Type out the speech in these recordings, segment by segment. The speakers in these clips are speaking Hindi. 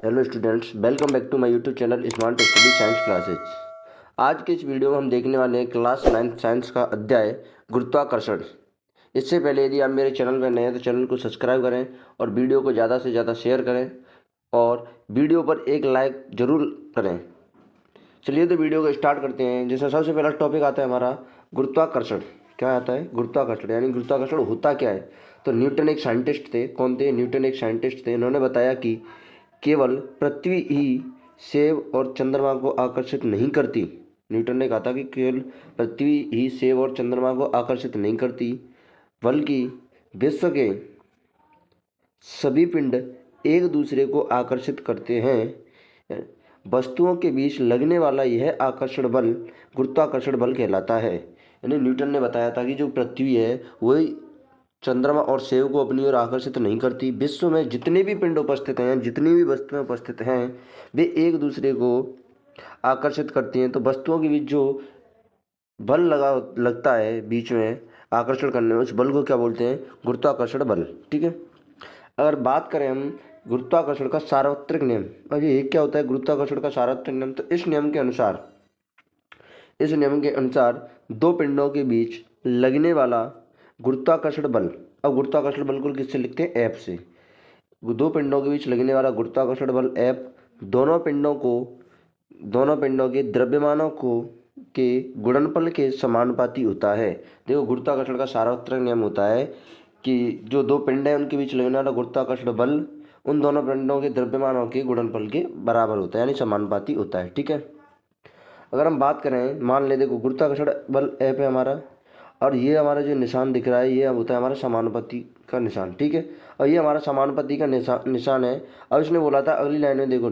Hello students, welcome back to my YouTube channel smart study science classes. आज के इस वीडियो में हम देखने वाले हैं क्लास 9 साइंस का अध्याय गुरुत्वाकर्षण। इससे पहले यदि आप मेरे चैनल पर नए हैं तो चैनल को सब्सक्राइब करें और वीडियो को ज़्यादा से ज़्यादा शेयर करें और वीडियो पर एक लाइक ज़रूर करें। चलिए तो वीडियो को स्टार्ट करते हैं। जैसे सबसे पहला टॉपिक आता है हमारा गुरुत्वाकर्षण। क्या आता है? गुरुत्वाकर्षण। यानी गुरुत्वाकर्षण होता क्या है? तो न्यूटन एक साइंटिस्ट थे। कौन थे? न्यूटन एक साइंटिस्ट थे। इन्होंने बताया कि केवल पृथ्वी ही सेब और चंद्रमा को आकर्षित नहीं करती। न्यूटन ने कहा था कि केवल पृथ्वी ही सेब और चंद्रमा को आकर्षित नहीं करती, बल्कि विश्व के सभी पिंड एक दूसरे को आकर्षित करते हैं। वस्तुओं के बीच लगने वाला यह आकर्षण बल गुरुत्वाकर्षण बल कहलाता है। यानी न्यूटन ने बताया था कि जो पृथ्वी है वही चंद्रमा और सेब को अपनी ओर आकर्षित नहीं करती। विश्व में जितने भी पिंड उपस्थित हैं, जितनी भी वस्तुएं उपस्थित हैं, वे एक दूसरे को आकर्षित करती हैं। तो वस्तुओं के बीच जो बल लगता है बीच में आकर्षण करने में, उस बल को क्या बोलते हैं? गुरुत्वाकर्षण बल। ठीक है। अगर बात करें हम गुरुत्वाकर्षण का सार्वत्रिक नियम, और ये क्या होता है गुरुत्वाकर्षण का सार्वत्रिक नियम? तो इस नियम के अनुसार दो पिंडों के बीच लगने वाला गुरुत्वाकर्षण बल, अब गुरुत्वाकर्षण बल को किससे लिखते हैं? एफ से। दो पिंडों के बीच लगने वाला गुरुत्वाकर्षण बल एफ दोनों पिंडों के द्रव्यमानों को के गुणनफल के समानुपाती होता है। देखो, गुरुत्वाकर्षण का सार्वत्रिक नियम होता है कि जो दो पिंड हैं उनके बीच लगने वाला गुरुत्वाकर्षण बल उन दोनों पिंडों के द्रव्यमानों के गुणनफल के बराबर होता है, यानी समानुपाती होता है। ठीक है। अगर हम बात करें, मान ले देखो गुरुत्वाकर्षण बल एफ है हमारा, और ये हमारा जो निशान दिख रहा है ये होता है हमारा समानुपाती का निशान। ठीक है। और ये हमारा समानुपाती का निशान है। अब इसने बोला था अगली लाइन में देखो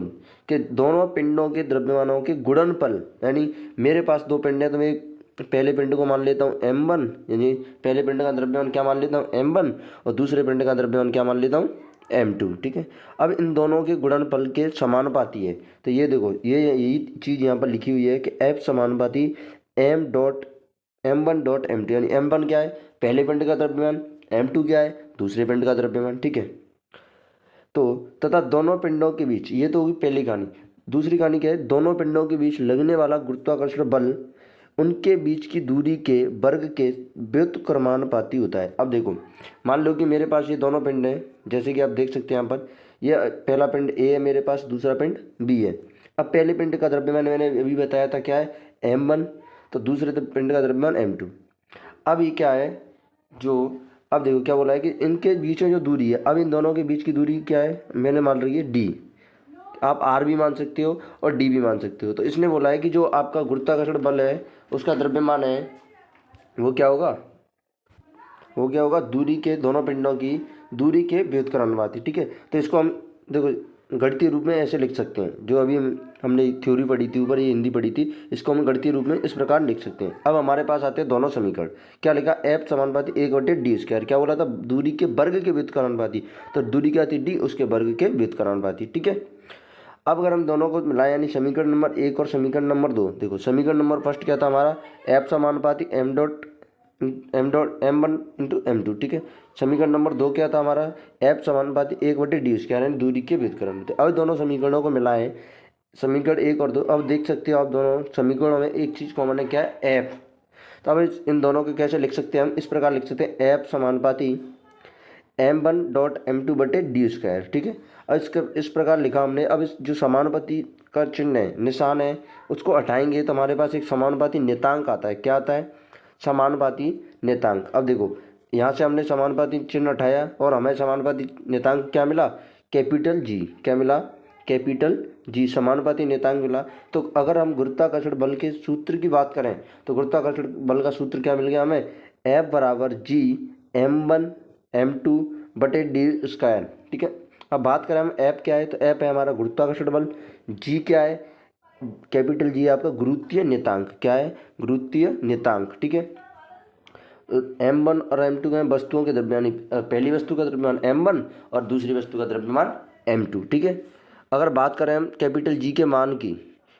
कि दोनों पिंडों के द्रव्यमानों के गुणनफल, यानी मेरे पास दो पिंड हैं तो मैं पहले पिंड को मान लेता हूँ m1, यानी पहले पिंड का द्रव्यमान क्या मान लेता हूँ? m1, और दूसरे पिंड का द्रव्यमान क्या मान लेता हूँ? m2। ठीक है। अब इन दोनों के गुणनफल के समानुपाती है। तो ये देखो, ये यही चीज़ यहाँ पर लिखी हुई है कि f समानुपाती m1.m2, यानी m1 क्या है? पहले पिंड का द्रव्यमान, m2 क्या है? दूसरे पिंड का द्रव्यमान। ठीक है। तो तथा दोनों पिंडों के बीच, ये तो होगी पहली कहानी। दूसरी कहानी क्या है? दोनों पिंडों के बीच लगने वाला गुरुत्वाकर्षण बल उनके बीच की दूरी के वर्ग के व्युत्क्रमानुपाती होता है। अब देखो, मान लो कि मेरे पास ये दोनों पिंड हैं, जैसे कि आप देख सकते हैं यहाँ पर, ये पहला पिंड ए है मेरे पास, दूसरा पिंड बी है। अब पहले पिंड का द्रव्यमान मैंने अभी बताया था क्या है? m1, तो दूसरे पिंड का द्रव्यमान m2। अब ये क्या है जो, अब देखो क्या बोला है कि इनके बीच में जो दूरी है, अब इन दोनों के बीच की दूरी क्या है? मैंने मान रही है d। आप r भी मान सकते हो और d भी मान सकते हो। तो इसने बोला है कि जो आपका गुरुत्वाकर्षण बल है उसका द्रव्यमान है वो क्या होगा? दूरी के, दोनों पिंडों की दूरी के व्युत्क्रमानुपाती। ठीक है। तो इसको हम देखो गणितीय रूप में ऐसे लिख सकते हैं, जो अभी हमने थ्योरी पढ़ी थी ऊपर, ये हिंदी पढ़ी थी, इसको हम गणितीय रूप में इस प्रकार लिख सकते हैं। अब हमारे पास आते हैं दोनों समीकरण। क्या लिखा? एफ समानुपाती 1/d²। क्या बोला था? दूरी के वर्ग के व्युत्क्रमानुपाती। तो दूरी क्या थी? d, उसके वर्ग के व्युत्क्रमानुपाती। ठीक है। अब अगर हम दोनों को मिलाएं, यानी समीकरण नंबर 1 और समीकरण नंबर 2, देखो समीकरण नंबर फर्स्ट क्या था हमारा? एफ समानुपाती m1 इंटू m2। ठीक है। समीकरण नंबर 2 क्या था हमारा? एफ समानुपाती 1/d², यानी दूरी के व्युत्क्रमानुपाती। अब दोनों समीकरणों को मिलाएं, समीकरण 1 और 2, अब देख सकते हो आप दोनों समीकरणों में एक चीज़ कॉमन है, क्या है? एफ। तो अब इन दोनों को कैसे लिख सकते हैं? हम इस प्रकार लिख सकते हैं, एफ समानुपाती m1.m2/d²। ठीक है। अब इस प्रकार लिखा हमने। अब इस जो समानुपाती का चिन्ह है, निशान है, उसको हटाएंगे तो हमारे पास एक समानुपाती नियतांक आता है। क्या आता है? समानुपाती नियतांक। अब देखो, यहाँ से हमने समानुपाती चिन्ह हटाया और हमें समानुपाती नियतांक क्या मिला? Capital G. क्या मिला? कैपिटल जी, समानुपाती नियतांक मिला। तो अगर हम गुरुत्वाकर्षण बल के सूत्र की बात करें तो गुरुत्वाकर्षण बल का सूत्र क्या मिल गया हमें? F बराबर जी m1m2/d²। ठीक है। अब बात करें हम F क्या है, तो F है हमारा गुरुत्वाकर्षण बल, G क्या है? कैपिटल जी आपका गुरुत्वीय नियतांक। क्या है? गुरुत्वीय नियतांक। ठीक है। m1 और m2 के वस्तुओं के द्रव्यमान, पहली वस्तु का द्रव्यमान m1 और दूसरी वस्तु का द्रव्यमान m2। ठीक है। अगर बात करें हम कैपिटल जी के मान की,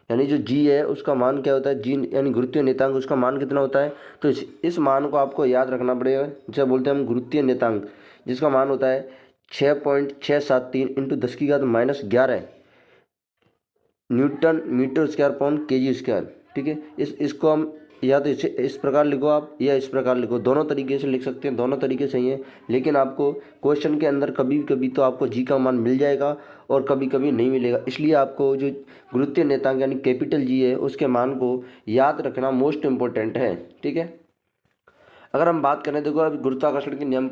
यानी जो जी है उसका मान क्या होता है? जी यानी गुरुत्वीय नियतांक, उसका मान कितना होता है? तो इस मान को आपको याद रखना पड़ेगा, जब बोलते हैं हम गुरुत्वीय नियतांक, जिसका मान होता है 6.673 × 10⁻⁻11 newton metre square upon KG square. ठीक है, इसको हम या तो इस प्रकार लिखो आप या इस प्रकार लिखो, दोनों तरीके से लिख सकते हैं, दोनों तरीके सही हैं। लेकिन आपको क्वेश्चन के अंदर कभी कभी तो आपको जी का मान मिल जाएगा और कभी कभी नहीं मिलेगा, इसलिए आपको जो गुरुत्वीय नेतांक यानी कैपिटल जी है उसके मान को याद रखना मोस्ट इम्पोर्टेंट है। ठीक है, अगर हम बात करें, देखो अब गुरुत्वाकर्षण के नियम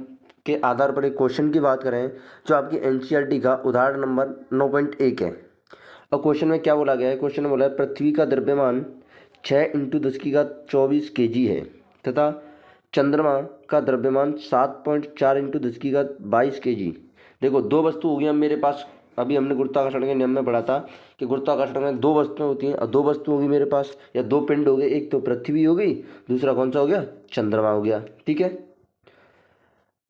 के आधार पर एक क्वेश्चन की बात करें जो आपकी एनसीईआरटी का उदाहरण नंबर 9.1 है। और क्वेश्चन में क्या बोला गया है, क्वेश्चन में बोला है पृथ्वी का द्रव्यमान 6 × 10⁻24 kg है तथा चंद्रमा का द्रव्यमान 7.4 × 10⁻22 kg। देखो दो वस्तु हो गई अब मेरे पास, अभी हमने गुरुत्वाकर्षण के नियम में पढ़ा था कि गुरुत्वाकर्षण में दो वस्तुएं होती हैं, और दो वस्तु होगी मेरे पास या दो पिंड हो गए, एक तो पृथ्वी हो गई, दूसरा कौन सा हो गया, चंद्रमा हो गया। ठीक है,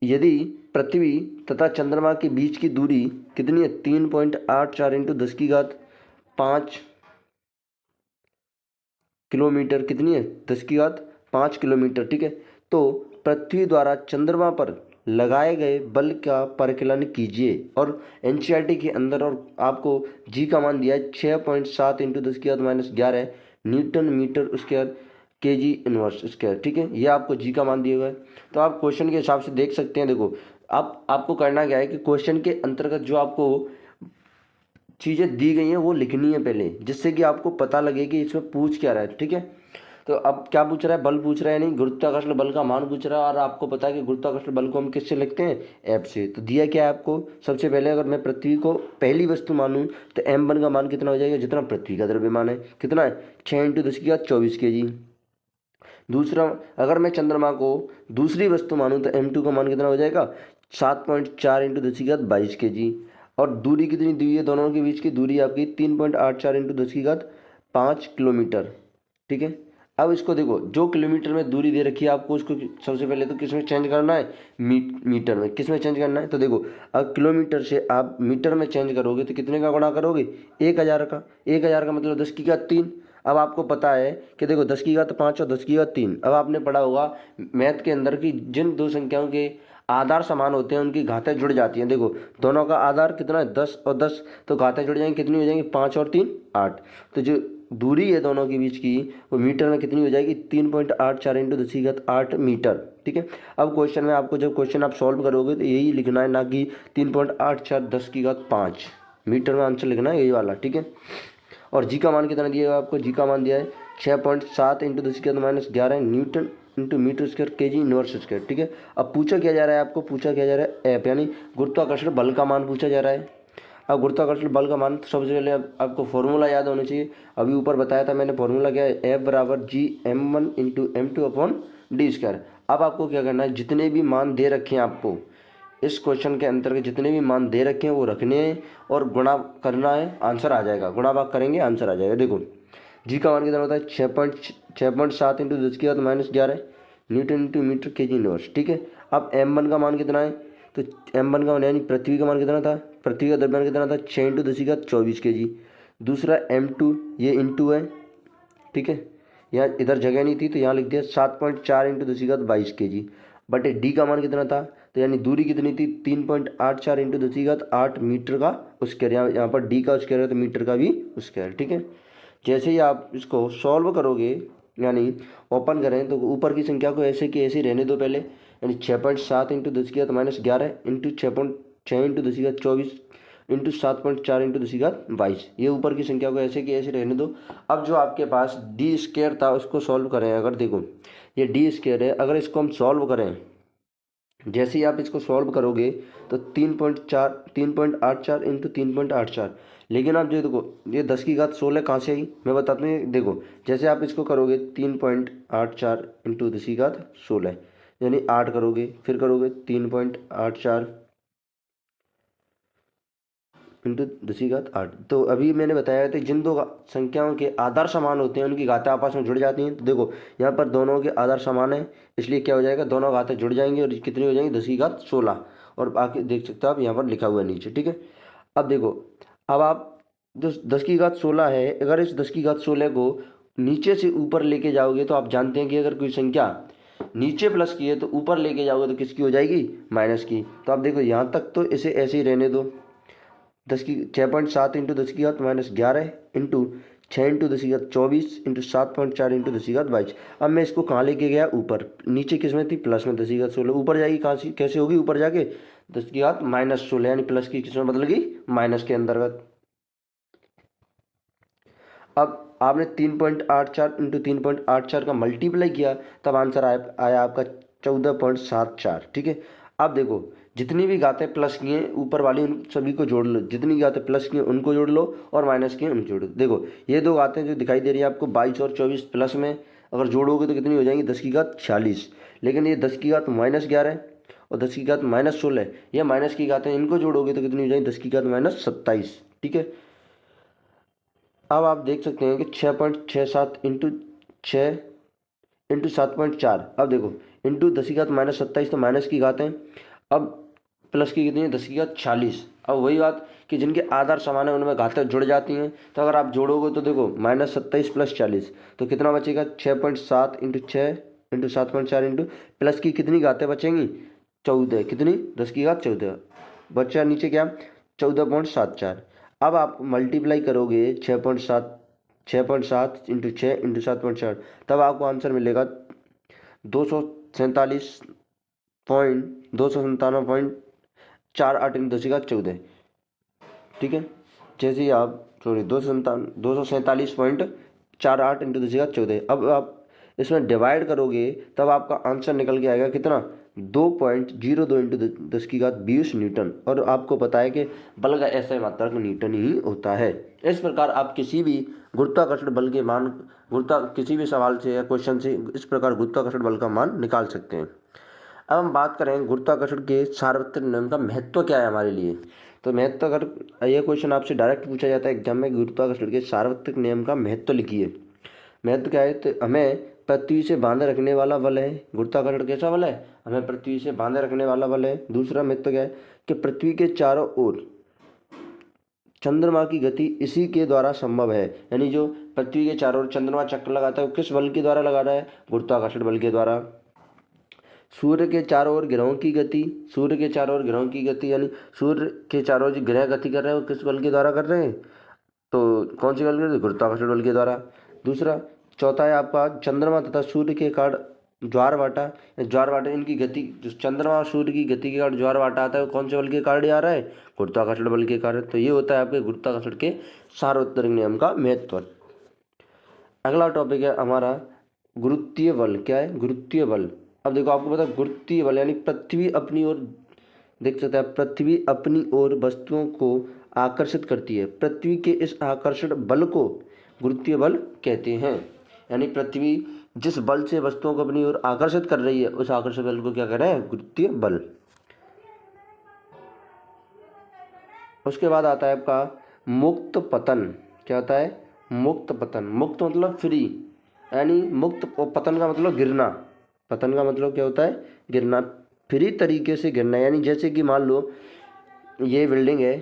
यदि पृथ्वी तथा चंद्रमा के बीच की दूरी कितनी है, 3.84 × 10⁻5 किलोमीटर, कितनी है, 10⁻5 किलोमीटर। ठीक है, तो पृथ्वी द्वारा चंद्रमा पर लगाए गए बल का परिकलन कीजिए। और एनसीईआरटी के अंदर और आपको जी का मान दिया है 6.7 × 10⁻11 newton metre square KG inverse square. ठीक है, ये आपको जी का मान दिया हुआ है। तो आप क्वेश्चन के हिसाब से देख सकते हैं। देखो आपको करना क्या है कि क्वेश्चन के अंतर्गत जो आपको चीज़ें दी गई हैं वो लिखनी है पहले, जिससे कि आपको पता लगे कि इसमें पूछ क्या रहा है। ठीक है, तो अब क्या पूछ रहा है, बल पूछ रहा है, नहीं गुरुत्वाकर्षण बल का मान पूछ रहा है। और आपको पता है कि गुरुत्वाकर्षण बल को हम किससे लिखते हैं, एफ से। तो दिया क्या है आपको, सबसे पहले अगर मैं पृथ्वी को पहली वस्तु मानूं तो m1 का मान कितना हो जाएगा, जितना पृथ्वी का द्रव्यमान है, कितना है, 6 × 10⁻24 kg। दूसरा, अगर मैं चंद्रमा को दूसरी वस्तु मानूं तो m2 का मान कितना हो जाएगा, 7.4 × 10⁻22 kg। और दूरी कितनी दी हुई है, दोनों के बीच की दूरी आपकी 3.84 × 10⁻5 किलोमीटर। ठीक है, अब इसको देखो, जो किलोमीटर में दूरी दे रखी है आपको उसको सबसे पहले तो किस में चेंज करना है, मीटर में। किस में चेंज करना है, तो देखो अब किलोमीटर से आप मीटर में चेंज करोगे तो कितने का गुणा करोगे, 1000 का। 1000 का मतलब 10⁻3। अब आपको पता है कि देखो 10⁻5 और 10⁻3, अब आपने पढ़ा होगा मैथ के अंदर कि जिन दो संख्याओं के आधार समान होते हैं उनकी घातें जुड़ जाती हैं। देखो दोनों का आधार कितना है, 10 और 10, तो घातें जुड़ जाएंगी, कितनी हो जाएंगी, 5 और 3 8। तो जो दूरी है दोनों के बीच की वो मीटर में कितनी हो जाएगी, 3.84 × 10⁸ मीटर। ठीक है, अब क्वेश्चन में आपको जब क्वेश्चन आप सॉल्व करोगे तो यही लिखना है, ना कि 3.84 10⁻5 मीटर में आंसर लिखना है, यही वाला। ठीक है, और जी का मान कितना दिया आपको, जी का मान दिया है 6.7 × 10⁻11 newton into metre square KG inverse square. ठीक है, अब पूछा क्या जा रहा है, आपको पूछा क्या जा रहा है, एफ यानी गुरुत्वाकर्षण बल का मान पूछा जा रहा है। अब गुरुत्वाकर्षण बल का मान सबसे पहले आपको फॉर्मूला याद होना चाहिए। अभी ऊपर बताया था मैंने, फॉर्मूला क्या है, एफ बराबर जी m1 × m2 upon D square. अब आपको क्या करना है, जितने भी मान दे रखे हैं आपको इस क्वेश्चन के अंतर्गत, जितने भी मान दे रखे हैं वो रखने हैं और गुणा करना है, आंसर आ जाएगा। गुणा भाग करेंगे आंसर आ जाएगा। देखो जी का मान कितना होता है, 6.7 × 10⁻11 newton into metre KG inverse. ठीक है, अब m1 का मान कितना है, तो m1 का मान यानी पृथ्वी का मान कितना था, पृथ्वी का द्रव्यमान कितना था, 6 × 10⁻24 kg। दूसरा m2 ये इंटू है। ठीक है, यहाँ इधर जगह नहीं थी तो यहाँ लिख दिया 7.4 × 10⁻22 kg। बटे डी का मान कितना था, तो यानी दूरी कितनी थी, 3.84 × 10⁸ मीटर का स्क्वायर। यहाँ पर डी का स्क्वायर है तो मीटर का भी स्क्वायर। ठीक है, जैसे ही आप इसको सॉल्व करोगे यानी ओपन करें तो ऊपर की संख्या को ऐसे कि ऐसे रहने दो पहले, यानी 6.7 × 10⁻11 इंटू 6.6 × 10⁻24 इंटू 7.4 × 10⁻22, ये ऊपर की संख्या को ऐसे कि ऐसे रहने दो। अब जो आपके पास डी स्क्वायर था उसको सॉल्व करें। अगर देखो ये डी स्क्वायर है, अगर इसको हम सॉल्व करें, जैसे ही आप इसको सॉल्व करोगे तो 3.84 इंटू 3.84। लेकिन आप जो देखो ये 10⁻16 कहाँ से आई मैं बताता हूँ। देखो जैसे आप इसको करोगे 3.84 इंटू 10⁻16 यानी 8 करोगे, फिर करोगे 3.84 इंटू 10⁻8। तो अभी मैंने बताया था जिन दो संख्याओं के आधार समान होते हैं उनकी घातें आपस में जुड़ जाती हैं। तो देखो यहाँ पर दोनों के आधार समान है, इसलिए क्या हो जाएगा, दोनों घातें जुड़ जाएंगी और कितनी हो जाएंगी, 10⁻16। और बाकी देख सकते हो आप यहाँ पर लिखा हुआ है नीचे। ठीक है, अब देखो अब आप जो 10⁻16 है, अगर इस 10⁻16 को नीचे से ऊपर लेके जाओगे तो आप जानते हैं कि अगर कोई संख्या नीचे प्लस की है तो ऊपर लेके जाओगे तो किसकी हो जाएगी, माइनस की। तो आप देखो यहाँ तक तो इसे ऐसे ही रहने दो, 6.7 into 10⁻11 into 6 into 10⁻24 into 7.4 into 10⁻22। अब मैं इसको कहाँ लेके गया, ऊपर। नीचे किस में थी, प्लस में, 10⁻16 ऊपर जाएगी कहाँ से, कैसे होगी, ऊपर जाके 10⁻−16 यानी प्लस की किस में बदल गई, माइनस के अंतर्गत। अब आपने 3.84 इंटू 3.84 का मल्टीप्लाई किया, तब आंसर आया आपका 14.74। ठीक है। अब देखो जितनी भी घातें प्लस की हैं ऊपर वाली उन सभी को जोड़ लो, जितनी घातें प्लस की हैं उनको जोड़ लो और माइनस की हैं उनको जोड़ लो। देखो ये दो घातें जो दिखाई दे रही है आपको 22 और 24 प्लस में अगर जोड़ोगे तो कितनी हो जाएंगी, 10⁻46। लेकिन ये 10⁻−11 और 10⁻−16 ये माइनस की घातें, इनको जोड़ोगे तो कितनी हो जाएगी, 10⁻27। ठीक है। अब आप देख सकते हैं कि 6.67 इंटू 6 इंटू 7.4। अब देखो इंटू 10⁻−27 तो माइनस की घात है, अब प्लस की कितनी है, 10⁻46। अब वही बात कि जिनके आधार समान है उनमें घातें जुड़ जाती हैं, तो अगर आप जोड़ोगे तो देखो -27 + 40 तो कितना बचेगा, 6.7 इंटू 6 इंटू 7.4 इंटू प्लस की कितनी घातें बचेंगी, 14। कितनी, 10⁻14 बच्चा नीचे क्या, 14.74। अब आप मल्टीप्लाई करोगे 6.7 इंटू 6 इंटू 7.4, तब आपको आंसर मिलेगा 297.48 इंटू 10⁻14। ठीक है। जैसे ही आप सॉरी 247.48 इंटू 10⁻14, अब आप इसमें डिवाइड करोगे तब आपका आंसर निकल के आएगा कितना, 2.02 इंटू 10⁻20 न्यूटन। और आपको पता है कि बल का ऐसा मात्रक न्यूटन ही होता है। इस प्रकार आप किसी भी गुरुत्वाकर्षण बल के मान किसी भी सवाल से या क्वेश्चन से इस प्रकार गुरुत्वाकर्षण बल का मान निकाल सकते हैं। अब हम बात करें गुरुत्वाकर्षण के सार्वत्रिक नियम का महत्व क्या है हमारे लिए। तो महत्व, अगर यह क्वेश्चन आपसे डायरेक्ट पूछा जाता है एग्जाम में, गुरुत्वाकर्षण के सार्वत्रिक नियम का महत्व लिखिए। महत्व क्या है, तो हमें पृथ्वी से बांधे रखने वाला बल है। गुरुत्वाकर्षण कैसा बल है, हमें पृथ्वी से बांधे रखने वाला बल है। दूसरा महत्व क्या है कि पृथ्वी के चारों ओर चंद्रमा की गति इसी के द्वारा संभव है। यानी जो पृथ्वी के चारों ओर चंद्रमा चक्कर लगाता है वो किस बल के द्वारा लगा रहा है, गुरुत्वाकर्षण बल के द्वारा। सूर्य के चारों ओर ग्रहों की गति, यानी सूर्य के चारों ओर ग्रह गति कर रहे हैं वो किस बल के द्वारा कर रहे हैं, तो कौन सी बल के, गुरुत्वाकर्षण बल के द्वारा। दूसरा, चौथा है आपका चंद्रमा तथा सूर्य के कारण ज्वारभाटा, इनकी गति, जो चंद्रमा और सूर्य की गति के कारण ज्वारभाटा आता है वो कौन से बल के कारण आ रहा है, गुरुत्वाकर्षण बल के कारण। तो ये होता है आपके गुरुत्वाकर्षण के सार्वत्रिक नियम का महत्व। अगला टॉपिक है हमारा गुरुत्वीय बल। क्या है, गुरुत्वीय बल। अब देखो आपको पता है गुरुत्वीय बल यानी पृथ्वी अपनी ओर, देख सकते हैं, पृथ्वी अपनी ओर वस्तुओं को आकर्षित करती है। पृथ्वी के इस आकर्षण बल को गुरुत्वीय बल कहते हैं। यानी पृथ्वी जिस बल से वस्तुओं को अपनी ओर आकर्षित कर रही है उस आकर्षण बल को क्या कह रहे हैं, गुरुत्वीय बल। उसके बाद आता है आपका मुक्त पतन। क्या होता है, मुक्त पतन। मुक्त मतलब फ्री, यानी मुक्त, पतन का मतलब गिरना। पतन का मतलब क्या होता है, गिरना, फ्री तरीके से गिरना। यानी जैसे कि मान लो ये बिल्डिंग है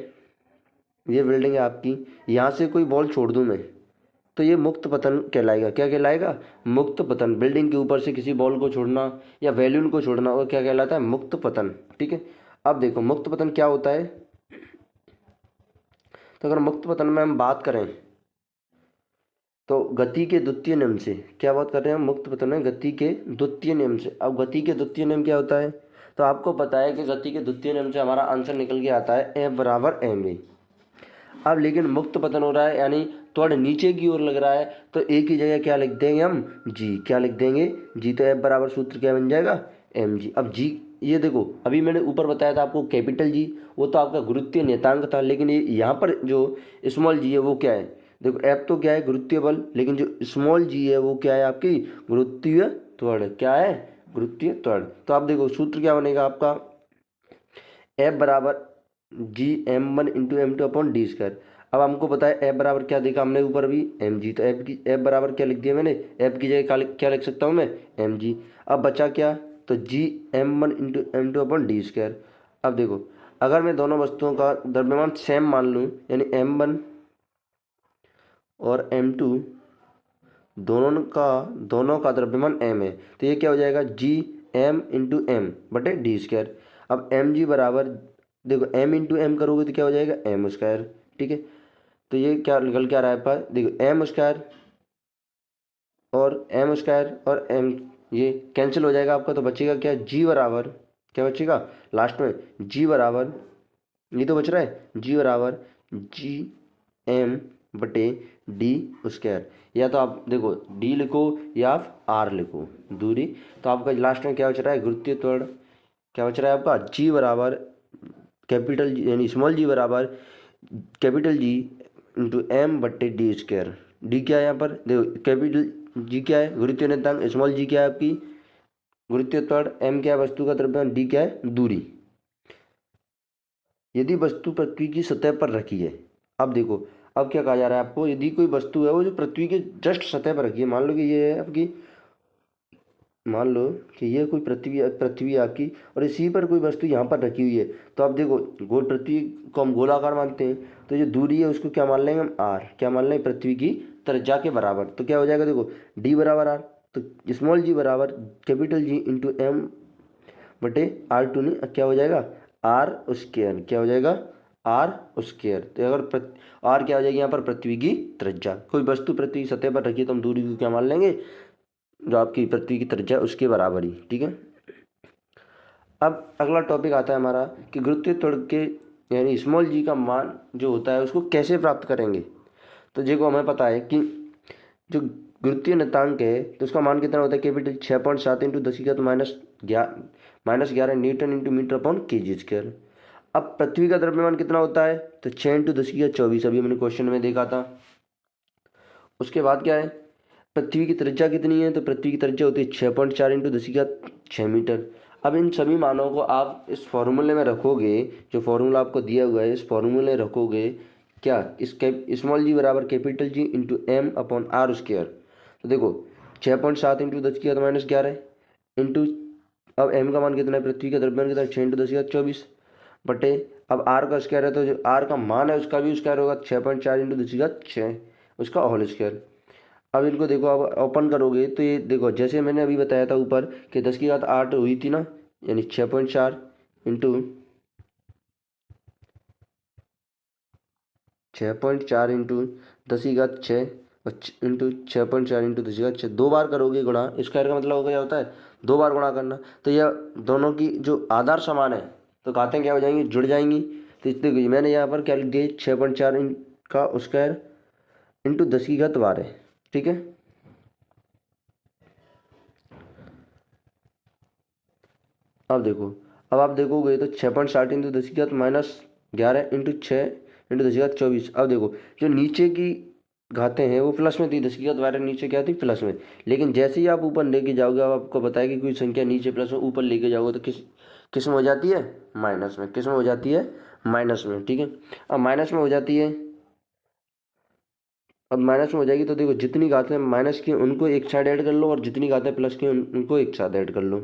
आपकी, यहाँ से कोई बॉल छोड़ दूँ मैं तो ये मुक्त पतन कहलाएगा। क्या कहलाएगा, मुक्त पतन। बिल्डिंग के ऊपर से किसी बॉल को छोड़ना या बैलून को छोड़ना वो क्या कहलाता है, मुक्त पतन। ठीक है। अब देखो मुक्त पतन क्या होता है, तो अगर मुक्त पतन में हम बात करें तो गति के द्वितीय नियम से, क्या बात कर रहे हैं हम, मुक्त पतन में गति के द्वितीय नियम से। अब गति के द्वितीय नियम क्या होता है, तो आपको पता है कि गति के द्वितीय नियम से हमारा आंसर निकल के आता है F = ma। अब लेकिन मुक्त पतन हो रहा है यानी थोड़ा नीचे की ओर लग रहा है, तो एक ही जगह क्या लिख देंगे हम, जी। क्या लिख देंगे, जी। तो F बराबर सूत्र क्या बन जाएगा, mg। अब जी, ये देखो अभी मैंने ऊपर बताया था आपको कैपिटल जी, वो तो आपका गुरुत्वीय नियतांक था, लेकिन ये यहाँ पर जो स्मॉल जी है वो क्या है, देखो F तो क्या है, गुरुत्वीय बल, लेकिन जो स्मॉल जी है वो क्या है आपकी, गुरुत्वीय त्वरण। क्या है, गुरुत्वीय त्वरण। तो आप देखो सूत्र क्या बनेगा आपका, F बराबर G(m1 × m2/d²). अब हमको पता है F बराबर क्या देखा हमने ऊपर भी, mg। तो F बराबर क्या लिख दिया मैंने, F की जगह क्या लिख सकता हूँ मैं, mg। अब बचा क्या, तो G(m1 × m2/d²). अब देखो अगर मैं दोनों वस्तुओं का द्रव्यमान सेम मान लूँ, यानी m1 और m2 दोनों का द्रव्यमान m है, तो ये क्या हो जाएगा, Gm × m/d²। अब mg बराबर देखो m इंटू एम करोगे तो क्या हो जाएगा एम स्क्वायर, ठीक है। तो ये क्या निकल के आ रहा है पास, देखो एम स्क्वायर और एम स्क्वायर और एम ये कैंसिल हो जाएगा आपका, तो बचेगा क्या, जी बराबर, क्या बचेगा लास्ट में, जी बराबर, ये तो बच रहा है जी बराबर जी एम बटे डी स्क्वायर, या तो आप देखो डी लिखो या आप आर लिखो दूरी। तो आपका लास्ट में क्या बच रहा है, गुरुत्वीय त्वरण क्या बच रहा है आपका, जी बराबर कैपिटल जी यानी स्मॉल जी बराबर कैपिटल जी इंटू एम बट्टे डी स्क्वायर। डी क्या है यहाँ पर, देखो कैपिटल जी क्या है गुरुत्वीय नियतांक, स्मॉल जी क्या है आपकी गुरुत्वीय त्वरण, एम क्या है वस्तु का द्रव्यमान, डी क्या है दूरी। यदि वस्तु पृथ्वी की सतह पर रखी है, अब देखो अब क्या कहा जा रहा है आपको, यदि कोई वस्तु है वो जो पृथ्वी के जस्ट सतह पर रखी है, मान लो कि ये है आपकी, मान लो कि ये कोई पृथ्वी पृथ्वी आपकी और इसी पर कोई वस्तु यहाँ पर रखी हुई है, तो आप देखो गोल पृथ्वी को हम गोलाकार मानते हैं, तो जो दूरी है उसको क्या मान लेंगे हम आर, क्या मान लेंगे पृथ्वी की त्रिज्या के बराबर। तो क्या हो जाएगा देखो डी बराबर आर, तो स्मॉल जी बराबर कैपिटल जी इंटू एम बटे आर टू नहीं क्या हो जाएगा आर स्क्वायर, क्या हो जाएगा आर स्क्वायर। तो अगर आर क्या हो जाएगी यहाँ पर पृथ्वी की त्रिज्या, कोई वस्तु पृथ्वी की सतह पर रखी है तो हम दूरी को क्या मान लेंगे, जो आपकी पृथ्वी की त्रिज्या उसके बराबर ही, ठीक है। अब अगला टॉपिक आता है हमारा कि गुरुत्वीय त्वरण के यानी स्मॉल जी का मान जो होता है उसको कैसे प्राप्त करेंगे। तो देखो हमें पता है कि जो गुरुत्वीय नियतांक है तो उसका मान कितना होता है, कैपिटल 6.7 इंटू 10 की घात -11 newton into metre upon KG square. अब पृथ्वी का द्रव्यमान कितना होता है, तो 6 इंटू 10 की घात 24, अभी मैंने क्वेश्चन में देखा था। उसके बाद क्या है, पृथ्वी की त्रिज्या कितनी है, तो पृथ्वी की त्रिज्या होती है 6.4 इंटू 10 की घात 6 मीटर। अब इन सभी मानों को आप इस फॉर्मूले में रखोगे, जो फॉर्मूला आपको दिया हुआ है इस फॉर्मूले में रखोगे क्या, इस स्मॉल जी बराबर capital G into M upon R square. तो देखो 6.7 इंटू 10 की घात -11 इंटू, अब एम का मान कितना है, पृथ्वी का द्रव्यमान कितना है 6 इंटू 10 की घात 24 बटे, अब आर का स्क्वायर है तो जो आर का मान है उसका भी स्क्वायर होगा 6.4 इंटू 10 की घात 6 उसका होल स्क्वायर। अब इनको देखो अब ओपन करोगे तो ये देखो जैसे मैंने अभी बताया था ऊपर कि 10 की घात 8 हुई थी ना, यानी 6.4 इंटू 6.4 इंटू 10 की घात 6 और इंटू 6.4 इंटू 10 की घात 6, दो बार करोगे गुणा, स्क्वायर का मतलब होगा क्या होता है दो बार गुणा करना। तो यह दोनों की जो आधार समान है तो घातें क्या हो जाएंगी, जुड़ जाएंगी। तो इसलिए मैंने यहाँ पर क्या लिख दिया 6.4 का स्क्वायर इंटू 10 की घात 12, ठीक है। अब देखो, अब आप देखोगे तो 6.7 इंटू 10 की घात -11 इंटू 6 इंटू 10 की घात 24। अब देखो जो नीचे की घातें हैं वो प्लस में थी, 10 की घात 12 नीचे क्या थी प्लस में, लेकिन जैसे ही आप ऊपर लेके जाओगे, अब आपको बताया कि कोई संख्या नीचे प्लस में ऊपर लेके जाओगे तो किस में हो जाती है माइनस में, किस में हो जाती है माइनस में, ठीक है। अब माइनस में हो जाती है, अब माइनस में हो जाएगी तो देखो जितनी घातें माइनस की उनको एक साइड ऐड कर लो और जितनी घातें प्लस की उनको एक साथ ऐड कर लो।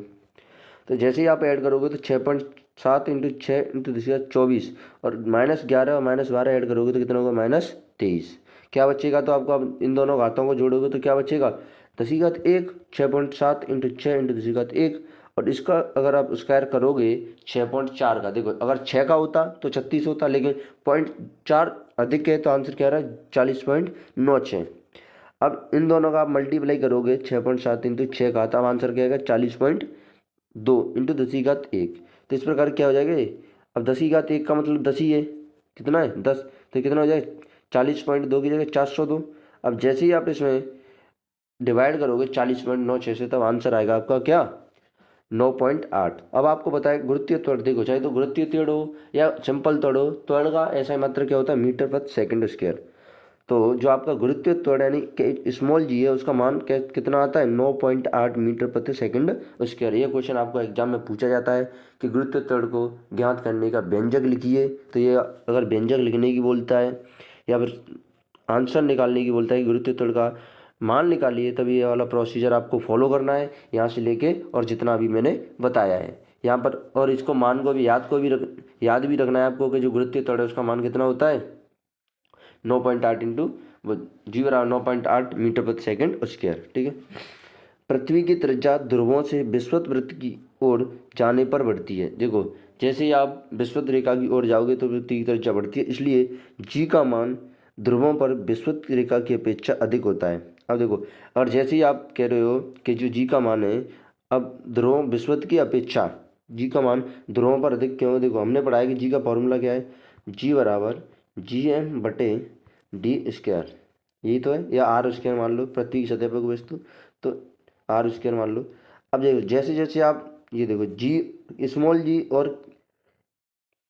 तो जैसे ही आप ऐड करोगे तो 6.7 इंटू 6 इंटू 10 की घात 24 और -11 और -12 ऐड करोगे तो कितना होगा -23। क्या बचेगा, तो आपको अब इन दोनों घातों को जोड़ोगे तो क्या बचेगा 10 की घात 1, 6.7 इंटू 6 इंटू 10 की घात 1, और इसका अगर आप स्क्वायर करोगे 6.4 का, देखो अगर 6 का होता तो 36 होता, लेकिन 0.4 अधिक है तो आंसर क्या रहा है 40.96। अब इन दोनों का आप मल्टीप्लाई करोगे 6.7 इंटू 6 का, तब आंसर क्या आएगा 40.2 इंटू 10 की घात 1। तो इस प्रकार क्या हो जाएगा ये, अब 10 की घात 1 का मतलब 10 ही है, कितना है 10, तो कितना हो जाएगा 40.2 की जगह 402। अब जैसे ही आप इसमें डिवाइड करोगे 40.96 से, तब आंसर आएगा आपका क्या 9.8। अब आपको बताया गुरुत्वीय त्वरण, देखो चाहे तो गुरुत्वीय त्वरण हो या सिंपल त्वरण हो, त्वरण का ऐसा मात्र क्या होता है मीटर प्रति सेकंड स्क्वायर। तो जो आपका गुरुत्वीय त्वरण यानी कि स्मॉल जी है उसका मान कितना आता है 9.8 मीटर प्रति सेकंड स्क्वायर। ये क्वेश्चन आपको एग्जाम में पूछा जाता है कि गुरुत्वीय त्वरण को ज्ञात करने का व्यंजक लिखिए। तो ये अगर व्यंजक लिखने की बोलता है या फिर आंसर निकालने की बोलता है कि गुरुत्वीय त्वरण का मान निकालिए, तभी ये वाला प्रोसीजर आपको फॉलो करना है यहाँ से लेके और जितना अभी मैंने बताया है यहाँ पर। और इसको मान को भी याद भी रखना है आपको कि जो गुरुत्वीय त्वरण है उसका मान कितना होता है 9.8 इंटू जी बराबर 9.8 मीटर प्रति सेकंड स्क्वायर, ठीक है। पृथ्वी की त्रिज्या ध्रुवों से विषुवत वृत्त की ओर जाने पर बढ़ती है। देखो जैसे ही आप विषुवत रेखा की ओर जाओगे तो पृथ्वी की त्रिज्या बढ़ती है, इसलिए जी का मान ध्रुवों पर विषुवत रेखा की अपेक्षा अधिक होता है। अब देखो, और जैसे ही आप कह रहे हो कि जो जी का मान है, अब ध्रुवों विषुवत की अपेक्षा जी का मान ध्रुवों पर अधिक क्यों है? देखो, हमने पढ़ा है कि जी का फॉर्मूला क्या है, जी बराबर GM/D², यही तो है, या R² मान लो, पृथ्वी की सतह पर कोई वस्तु, तो R² मान लो। अब देखो, जैसे जैसे आप ये देखो, जी स्मॉल जी और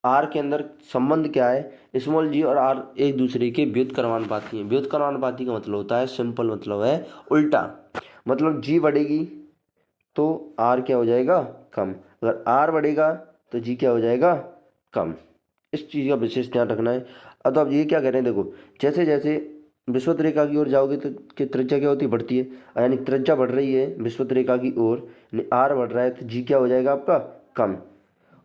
आर के अंदर संबंध क्या है, स्मॉल जी और आर एक दूसरे के व्युत्क्रमानुपाती हैं। व्युत्क्रमानुपाती का मतलब होता है, सिंपल मतलब है उल्टा, मतलब जी बढ़ेगी तो आर क्या हो जाएगा, कम, अगर आर बढ़ेगा तो जी क्या हो जाएगा, कम। इस चीज़ का विशेष ध्यान रखना है। अब तो आप ये क्या कह रहे हैं, देखो जैसे जैसे विषुवत रेखा की ओर जाओगे तो कि त्रिज्या क्या होती है, बढ़ती है, यानी त्रिज्या बढ़ रही है विषुवत रेखा की ओर, यानी आर बढ़ रहा है तो जी क्या हो जाएगा आपका, कम।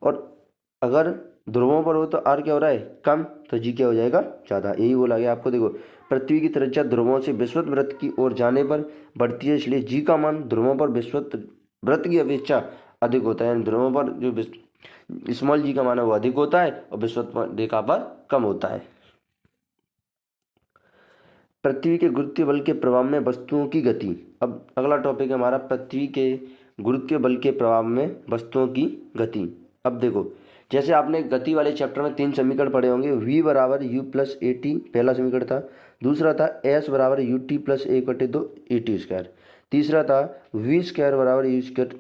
और अगर ध्रुवों पर हो तो आर क्या हो रहा है, कम, तो जी क्या हो जाएगा, ज़्यादा। यही बोला गया आपको। देखो, पृथ्वी की त्रिज्या ध्रुवों से विषुवत वृत्त की ओर जाने पर बढ़ती है, इसलिए जी का मान ध्रुवों पर विषुवत वृत्त की अपेक्षा अधिक होता है। यानी ध्रुवों पर जो स्मॉल जी का मान है वो अधिक होता है और विषुवत रेखा पर कम होता है। पृथ्वी के गुरुत्वीय बल के प्रभाव में वस्तुओं की गति। अब अगला टॉपिक है हमारा, पृथ्वी के गुरुत्वीय बल के प्रभाव में वस्तुओं की गति। अब देखो, जैसे आपने गति वाले चैप्टर में 3 समीकरण पढ़े होंगे, v बराबर u प्लस ए टी पहला समीकरण था, दूसरा था s बराबर U T plus 1/2 A T square, तीसरा था v² बराबर u²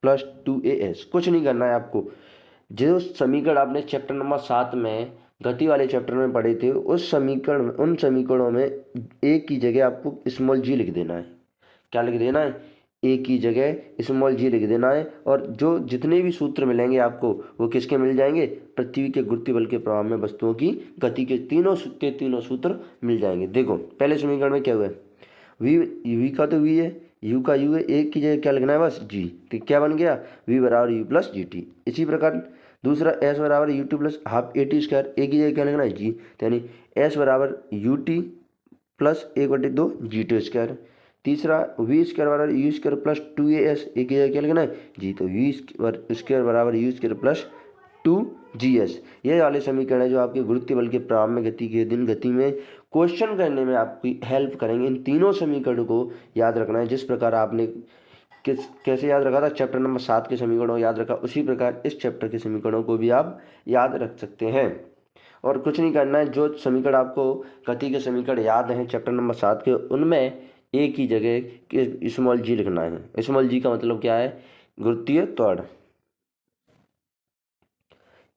प्लस 2as। कुछ नहीं करना है आपको, जो समीकरण आपने चैप्टर नंबर 7 में गति वाले चैप्टर में पढ़े थे, उस समीकरण उन समीकरणों में ए की जगह आपको स्मॉल जी लिख देना है। क्या लिख देना है, ए की जगह स्मॉल जी लिख देना है। और जो जितने भी सूत्र मिलेंगे आपको वो किसके मिल जाएंगे, पृथ्वी के गुरुत्वीय बल के प्रभाव में वस्तुओं की गति के तीनों सूत्र मिल जाएंगे। देखो, पहले समीकरण में क्या हुआ है, वी का तो वी है, यू का यू है, एक की जगह क्या लिखना है, बस जी, तो क्या बन गया, वी बराबर यू प्लस जी टी। इसी प्रकार दूसरा एस बराबर U T plus half A T square, एक की जगह क्या लिखना है, जी, तो यानी एस बराबर U T plus 1/2 G T square. तीसरा v² बराबर u² प्लस 2as, एक की जगह क्या लिखना है, जी, तो v² बराबर u² प्लस 2gs। ये वाले समीकरण है जो आपके गुरुत्वीय बल के प्रभाव में गति के दिन गति में क्वेश्चन करने में आपकी हेल्प करेंगे। इन तीनों समीकरणों को याद रखना है, जिस प्रकार आपने कैसे याद रखा था, चैप्टर नंबर 7 के समीकरणों को याद रखा, उसी प्रकार इस चैप्टर के समीकरणों को भी आप याद रख सकते हैं। और कुछ नहीं करना है, जो समीकरण आपको गति के समीकरण याद हैं चैप्टर नंबर 7 के, उनमें ए की जगह स्मॉल जी लिखना है। स्मॉल जी का मतलब क्या है, गुरुत्वीय त्वरण,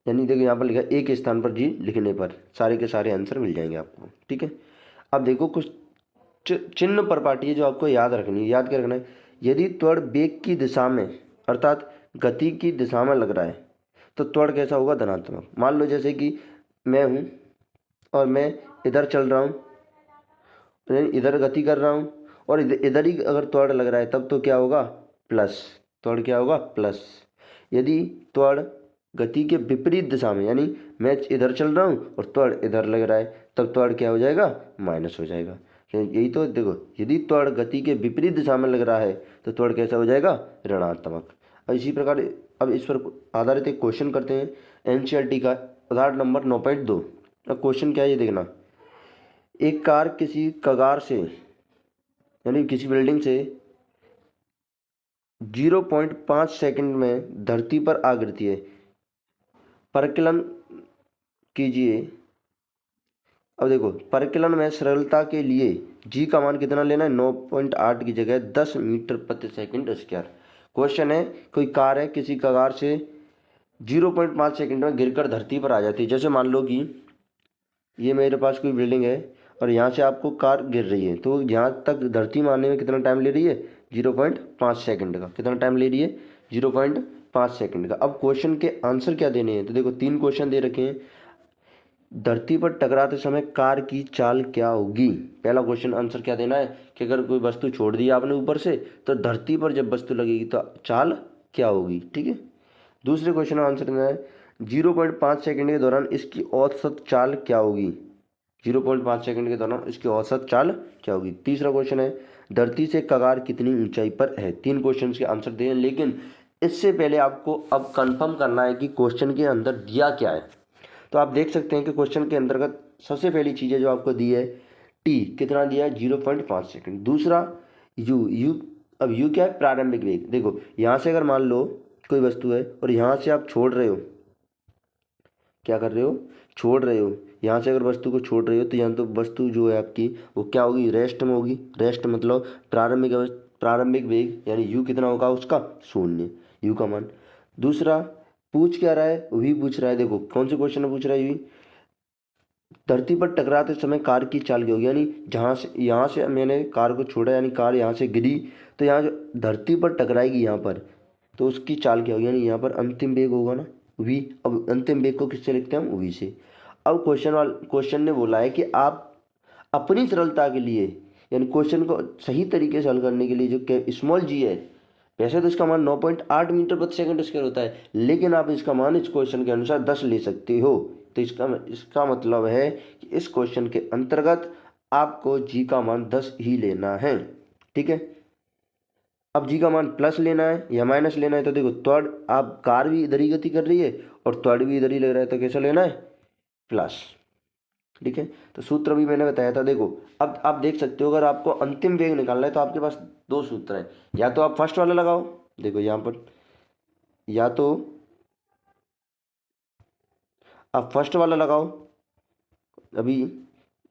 यानी देखो यहाँ पर लिखा ए के स्थान पर जी लिखने पर सारे के सारे आंसर मिल जाएंगे आपको। ठीक है, अब देखो कुछ चिन्ह पर पार्टी है जो आपको याद रखनी है। याद क्या रखना है, यदि त्वरण वेग की दिशा में अर्थात गति की दिशा में लग रहा है तो त्वरण कैसा होगा, धनात्मक। मान लो जैसे कि मैं हूँ और मैं इधर चल रहा हूँ, इधर गति कर रहा हूँ, और इधर ही अगर त्वरण लग रहा है तब तो क्या होगा, प्लस, त्वरण क्या होगा, प्लस। यदि त्वरण गति के विपरीत दिशा में, यानी मैं इधर चल रहा हूँ और त्वरण इधर लग रहा है, तब त्वरण क्या हो जाएगा, माइनस हो जाएगा। यही तो देखो, यदि त्वरण गति के विपरीत दिशा में लग रहा है तो त्वरण कैसा हो जाएगा, ऋणात्मक। और इसी प्रकार अब इस पर आधारित एक क्वेश्चन करते हैं एनसीईआरटी का, उदाहरण नंबर 9.2। अब क्वेश्चन क्या है ये देखना, एक कार किसी कगार से यानी किसी बिल्डिंग से 0.5 सेकंड में धरती पर आ गिरती है, परिकलन कीजिए। अब देखो, परिकलन में सरलता के लिए जी का मान कितना लेना है, 9.8 की जगह 10 मीटर प्रति सेकंड स्क्वायर। क्वेश्चन है, कोई कार है किसी कगार से 0.5 सेकंड में गिरकर धरती पर आ जाती है। जैसे मान लो कि ये मेरे पास कोई बिल्डिंग है और यहाँ से आपको कार गिर रही है, तो यहाँ तक धरती में आने में कितना टाइम ले रही है, 0.5 सेकंड का। कितना टाइम ले रही है, 0.5 सेकंड का। अब क्वेश्चन के आंसर क्या देने हैं, तो देखो 3 क्वेश्चन दे रखे हैं। धरती पर टकराते समय कार की चाल क्या होगी, पहला क्वेश्चन आंसर क्या देना है कि अगर कोई वस्तु छोड़ दी आपने ऊपर से तो धरती पर जब वस्तु लगेगी तो चाल क्या होगी। ठीक है, दूसरे क्वेश्चन का आंसर देना है 0.5 सेकंड के दौरान इसकी औसत चाल क्या होगी, 0.5 सेकंड के दौरान इसकी औसत चाल क्या होगी। तीसरा क्वेश्चन है, धरती से कगार कितनी ऊंचाई पर है। 3 क्वेश्चन के आंसर दें, लेकिन इससे पहले आपको अब कंफर्म करना है कि क्वेश्चन के अंदर दिया क्या है। तो आप देख सकते हैं कि क्वेश्चन के अंतर्गत सबसे पहली चीज़ है जो आपको दी है टी कितना दिया है 0.5 सेकंड। दूसरा यू अब यू क्या है प्रारंभिक वेग। देखो यहाँ से अगर मान लो कोई वस्तु है और यहाँ से आप छोड़ रहे हो, क्या कर रहे हो छोड़ रहे हो, यहाँ से अगर वस्तु को छोड़ रहे हो तो यहाँ तो वस्तु जो है आपकी वो क्या होगी रेस्ट में होगी। रेस्ट मतलब प्रारंभिक वेग यानी यू कितना होगा उसका 0 यू का मान। दूसरा पूछ क्या रहा है वी पूछ रहा है। देखो कौन से क्वेश्चन में पूछ रहा है वी धरती पर टकराते समय कार की चाल क्या होगी। यानी जहाँ से यहाँ से मैंने कार को छोड़ा यानी कार यहाँ से गिरी तो यहाँ जो धरती पर टकराएगी यहाँ पर तो उसकी चाल क्या होगी। यानी यहाँ पर अंतिम वेग होगा ना वी। अब अंतिम वेग को किससे लिखते हैं हम वी से। अब क्वेश्चन ने बोला है कि आप अपनी सरलता के लिए यानी क्वेश्चन को सही तरीके से हल करने के लिए जो स्मॉल जी है, वैसे तो इसका मान 9.8 मीटर प्रति सेकंड स्क्वायर होता है, लेकिन आप इसका मान इस क्वेश्चन के अनुसार 10 ले सकते हो। तो इसका मतलब है कि इस क्वेश्चन के अंतर्गत आपको जी का मान 10 ही लेना है। ठीक है, अब जी का मान प्लस लेना है या माइनस लेना है। तो देखो त्वरण आप कार भी इधर ही गति कर रही है और त्वरण भी इधर ही लग रहा है, तो कैसा लेना है प्लस। ठीक है, तो सूत्र भी मैंने बताया था। देखो अब आप देख सकते हो अगर आपको अंतिम वेग निकालना है तो आपके पास दो सूत्र हैं। या तो आप फर्स्ट वाला लगाओ, देखो यहाँ पर या तो आप फर्स्ट वाला लगाओ अभी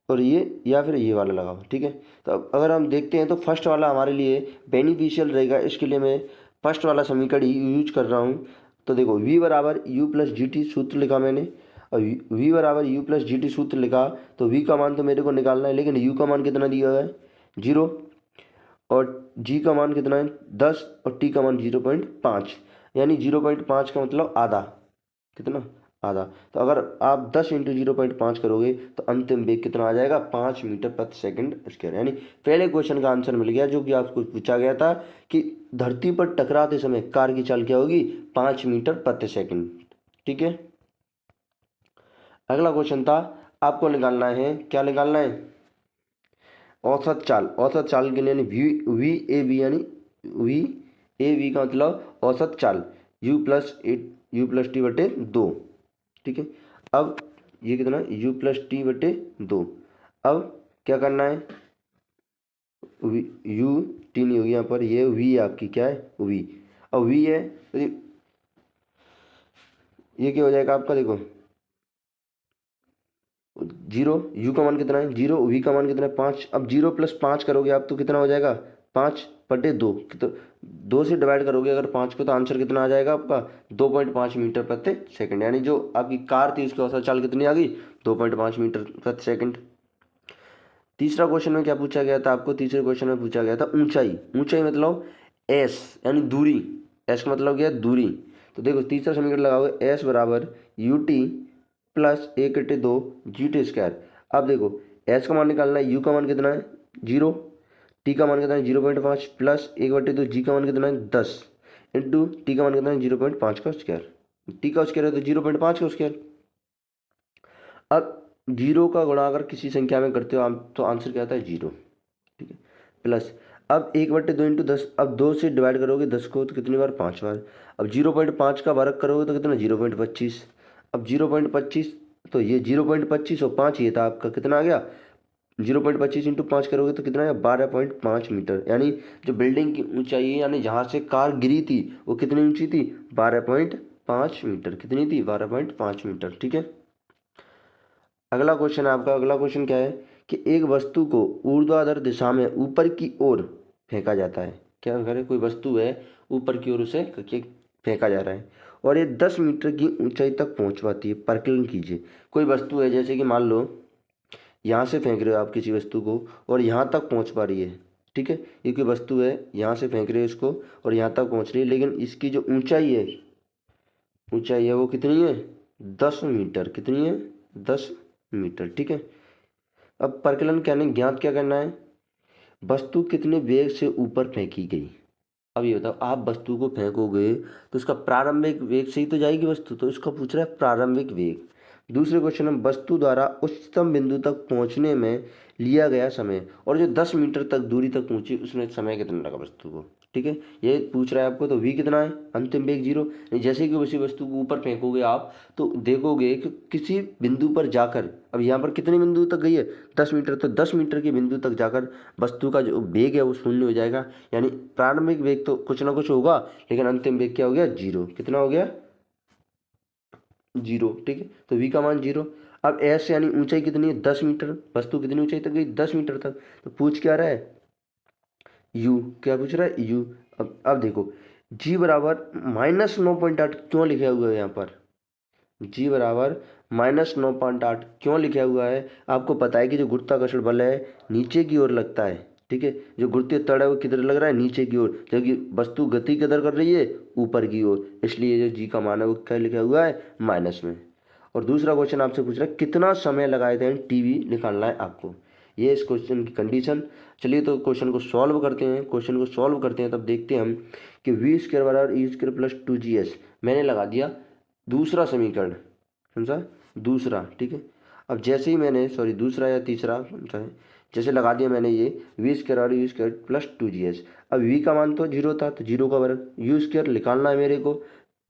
और या फिर ये वाला लगाओ। ठीक है, तो अब अगर हम देखते हैं तो फर्स्ट वाला हमारे लिए बेनिफिशियल रहेगा, इसके लिए मैं फर्स्ट वाला समीकरण यूज कर रहा हूँ। तो देखो v बराबर यू प्लस जी टी सूत्र लिखा मैंने और v बराबर यू प्लस जी टी सूत्र लिखा। तो v का मान तो मेरे को निकालना है, लेकिन u का मान कितना दिया हुआ है 0 और g का मान कितना है 10 और t का मान 0.5 यानी 0.5 का मतलब आधा, कितना आधा। तो अगर आप 10 इंटू 0.5 करोगे तो अंतिम वेग कितना आ जाएगा 5 मीटर प्रति सेकंड स्क्वायर। यानी पहले क्वेश्चन का आंसर मिल गया जो कि आपको पूछा गया था कि धरती पर टकराते समय कार की चाल क्या होगी 5 मीटर प्रति सेकंड। ठीक है, अगला क्वेश्चन था आपको निकालना है, क्या निकालना है औसत चाल। औसत चाल के लिए यानी वी ए वी यानी वी ए वी का मतलब औसत चाल यू प्लस टी बटे 2। ठीक है, अब ये कितना u प्लस टी बटे 2। अब क्या करना है u टी नहीं होगी यहाँ पर, ये v आपकी क्या है v। अब v है तो ये क्या हो जाएगा आपका देखो 0, u का मान कितना है 0, v का मान कितना है 5। अब 0 प्लस 5 करोगे आप तो कितना हो जाएगा 5 बटे 2। तो 2 से डिवाइड करोगे अगर 5 को तो आंसर कितना आ जाएगा आपका 2.5 मीटर प्रति सेकंड। यानी जो आपकी कार थी उसकी औसत चाल कितनी आ गई 2.5 मीटर प्रति सेकंड। तीसरा क्वेश्चन में क्या पूछा गया था आपको, तीसरे क्वेश्चन में पूछा गया था ऊंचाई। ऊंचाई मतलब एस यानी दूरी, एस का मतलब क्या है दूरी। तो देखो तीसरा समीकरण लगाओगे एस बराबर U T plus 1/2 G T square. अब देखो एस का मान निकालना है, यू का मान कितना है 0, टी का मान कितना है 0.5 प्लस 1/2 जी का मान कितना है 10 इंटू टी का मान कितना है 0.5 का स्क्वायर। टी का स्क्वायर है तो 0.5 का स्क्वायर। अब 0 का गुणा अगर किसी संख्या में करते हो आप तो आंसर क्या आता है 0। ठीक है, प्लस अब 1/2 इंटू 10, अब 2 से डिवाइड करोगे 10 को तो कितनी बार 5 बार। अब 0.5 का वर्ग करोगे तो कितना 0.25। अब 0.25 तो ये 0.25 और 5 ये था आपका कितना आ गया 0.25 इंटू 5 करोगे तो कितना है 12.5 मीटर। यानी जो बिल्डिंग की ऊंचाई है यानी जहाँ से कार गिरी थी वो कितनी ऊंची थी 12.5 मीटर। कितनी थी 12.5 मीटर। ठीक है, अगला क्वेश्चन है आपका। अगला क्वेश्चन क्या है कि एक वस्तु को ऊर्ध्वाधर दिशा में ऊपर की ओर फेंका जाता है। क्या करें कोई वस्तु है ऊपर की ओर उसे फेंका जा रहा है और ये 10 मीटर की ऊंचाई तक पहुंच पाती है। परिकलन कीजिए, कोई वस्तु है जैसे कि मान लो यहाँ से फेंक रहे हो आप किसी वस्तु को और यहाँ तक पहुँच पा रही है। ठीक है, ये कोई वस्तु है यहाँ से फेंक रहे हो इसको और यहाँ तक पहुँच रही है, लेकिन इसकी जो ऊंचाई है वो कितनी है 10 मीटर। कितनी है 10 मीटर। ठीक है, अब परिकलन ज्ञात क्या करना है वस्तु कितने वेग से ऊपर फेंकी गई। अब ये बताओ आप वस्तु को फेंकोगे तो उसका प्रारंभिक वेग से ही तो जाएगी वस्तु, तो इसका पूछ रहा है प्रारंभिक वेग। दूसरे क्वेश्चन में वस्तु द्वारा उच्चतम बिंदु तक पहुंचने में लिया गया समय और जो 10 मीटर तक दूरी तक पहुंची उसमें समय कितना लगा वस्तु को। ठीक है, ये पूछ रहा है आपको। तो v कितना है, अंतिम वेग 0। जैसे कि उसी वस्तु को ऊपर फेंकोगे आप तो देखोगे कि किसी बिंदु पर जाकर, अब यहाँ पर कितने बिंदु तक गई है, 10 मीटर, तो 10 मीटर के बिंदु तक जाकर वस्तु का जो वेग है वो शून्य हो जाएगा। यानी प्रारंभिक वेग तो कुछ ना कुछ होगा, लेकिन अंतिम वेग क्या हो गया, 0। कितना हो गया, 0। ठीक है, तो v का मान 0। अब s यानी ऊंचाई कितनी है, 10 मीटर, वस्तु कितनी ऊंचाई तक गई, 10 मीटर तक। तो पूछ क्या रहा है, u, क्या पूछ रहा है, u। अब देखो g बराबर -9.8 क्यों लिखा हुआ है यहाँ पर, g बराबर -9.8 क्यों लिखा हुआ है। आपको पता है कि जो गुरुत्वाकर्षण बल है नीचे की ओर लगता है, ठीक है, जो गुरुत्वीय तड़ है वो किधर लग रहा है, नीचे की ओर, जबकि वस्तु गति किधर कर रही है, ऊपर की ओर, इसलिए जो जी का मान है वो क्या लिखा हुआ है, माइनस में। और दूसरा क्वेश्चन आपसे पूछ रहा है कितना समय लगाए थे टीवी निकालना है आपको, ये इस क्वेश्चन की कंडीशन। चलिए तो क्वेश्चन को सॉल्व करते हैं, क्वेश्चन को सॉल्व करते हैं, तब देखते हैं हम कि v² बराबर e² प्लस 2gs। मैंने लगा दिया दूसरा समीकरण, समझा, दूसरा, ठीक है। अब जैसे ही मैंने, सॉरी दूसरा या तीसरा कौन सा है, जैसे लगा दिया मैंने ये v² और u² प्लस 2gs। अब v का मान तो 0 था, तो 0 का वर्ग, u² निकालना है मेरे को,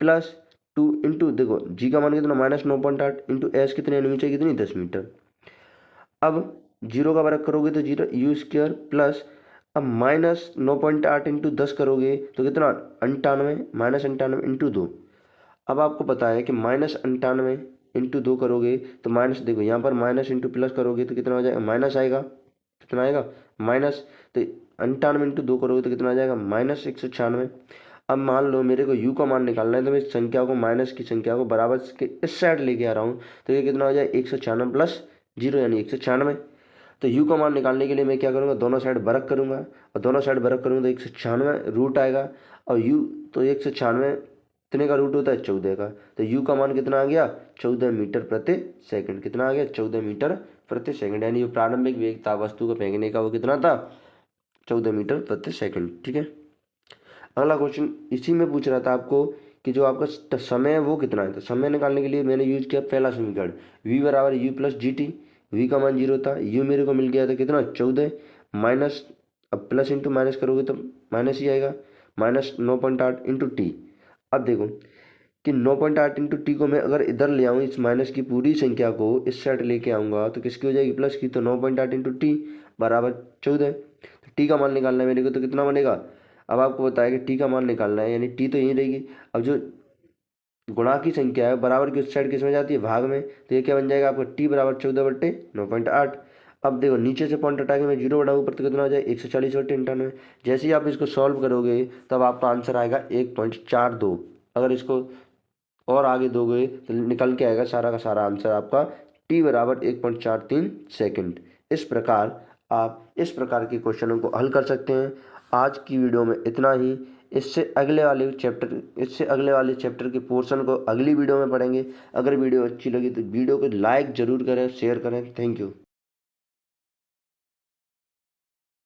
प्लस 2 इंटू, देखो g का मान कितना, -9.8 इंटू s कितने, नीचे कितनी, 10 मीटर। अब 0 का वर्ग करोगे तो 0, u² प्लस, अब -9.8 इंटू 10 करोगे तो कितना, 98, -98 इंटू 2। अब आपको पता है कि -98 इंटू 2 करोगे तो माइनस, देखो यहाँ पर माइनस इंटू प्लस करोगे तो कितना हो जाएगा, माइनस आएगा, कितना आएगा, माइनस। तो 98 इंटू 2 करोगे तो कितना आ जाएगा, -196। अब मान लो मेरे को u का मान निकालना है, तो मैं इस संख्या को, माइनस की संख्या को बराबर के इस साइड लेके आ रहा हूँ, तो ये कितना हो जाए, 196 प्लस 0 यानी 196। तो u का मान निकालने के लिए मैं क्या करूँगा, दोनों साइड बरक करूँगा, और दोनों साइड बरक करूँगा तो 196 रूट आएगा, और u, तो 196 कितने का रूट होता है, 14 का। तो u का मान कितना आ गया, 14 मीटर प्रति सेकंड। कितना आ गया, 14 मीटर प्रति सेकंड। यानी जो प्रारंभिक वेग था वस्तु को फेंकने का वो कितना था, 14 मीटर प्रति सेकंड। ठीक है, अगला क्वेश्चन इसी में पूछ रहा था आपको कि जो आपका समय है वो कितना है। तो समय निकालने के लिए मैंने यूज किया पहला समीकरण, v बराबर u plus G T. V का मान 0 था, u मेरे को मिल गया था कितना, 14, माइनस, अब प्लस इंटू माइनस करोगे तो माइनस ही आएगा, -9.8 इंटू टी। अब देखो कि 9.8 इंटू टी को मैं अगर इधर ले आऊँ, इस माइनस की पूरी संख्या को इस साइड लेके आऊँगा तो किसकी हो जाएगी, प्लस की। तो 9.8 इंटू टी बराबर 14। तो टी का मान निकालना है मेरे को, तो कितना बनेगा। अब आपको बताया कि टी का मान निकालना है, यानी टी तो यहीं रहेगी। अब जो गुणा की संख्या है बराबर की उस साइड किस में जाती है, भाग में, तो ये क्या बन जाएगा आपका, टी बराबर 14/9.8। अब देखो नीचे से पॉइंट हटा के मैं 0 बढ़ाऊँ, ऊपर तो कितना हो जाए, 140/98। जैसे ही आप इसको सॉल्व करोगे तब आपका आंसर आएगा 1.42। अगर इसको और आगे दोगे तो निकल के आएगा सारा का सारा आंसर आपका टी बराबर 1.43 सेकेंड। इस प्रकार आप इस प्रकार के क्वेश्चनों को हल कर सकते हैं। आज की वीडियो में इतना ही। इससे अगले वाले चैप्टर के पोर्शन को अगली वीडियो में पढ़ेंगे। अगर वीडियो अच्छी लगी तो वीडियो को लाइक ज़रूर करें, शेयर करें। Thank you.